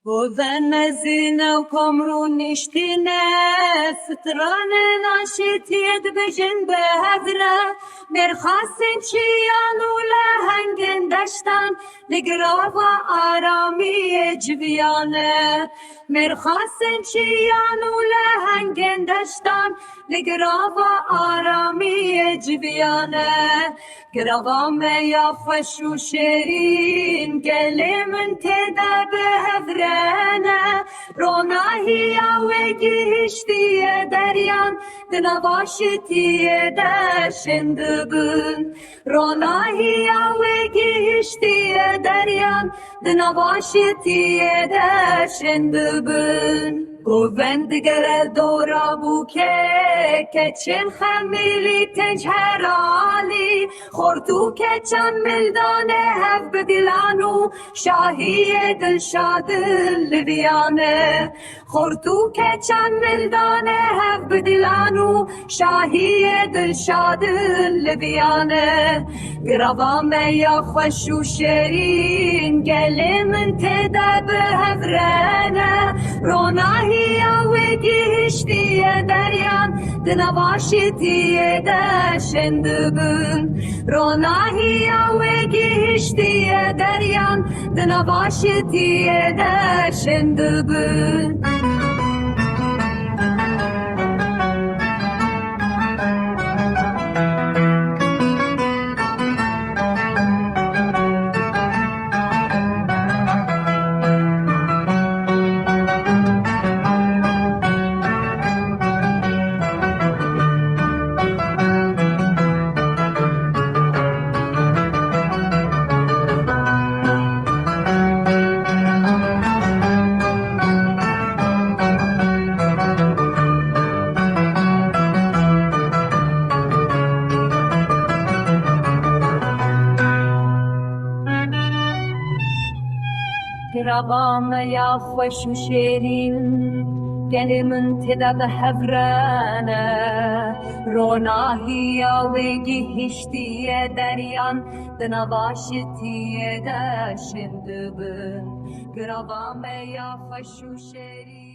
بودن زینو کمرو نشتینه ستران ناشتید بجن به هدره مرخاصن چیانو لهنگن دشتن لگراوا آرامی جویانه مرخاصن چیانو لهنگن دشتن لگراوا آرامی جویانه گراوا میا خوش و شیرین گلی من تدا به هدره روناهی وگیشتی دریان دنواشتی دشندبن روناهی وگیشتی دریان دنواشتی دشندبن گووندگر دورا بوکه که چن خمیلی تجهرالی خورتو که چن ملدانه هف بدلانو شاهی دلشاد لبیانه خورتو که چن ملدانه هف بدلانو شاهی دلشاد لبیانه گروام یا خوش و شیرین گلی من تدا به هفرانه روناهی وگیشتی دریان دنواشتی دشندبن روناهی وگیشتی دریان دنواشتی دشندبن گروام یا خوش و شیرین گلی من تدا به هفرانه روناهی وگی هشتی دریان دنواشتی دشندبن گروام یا خوش و شیرین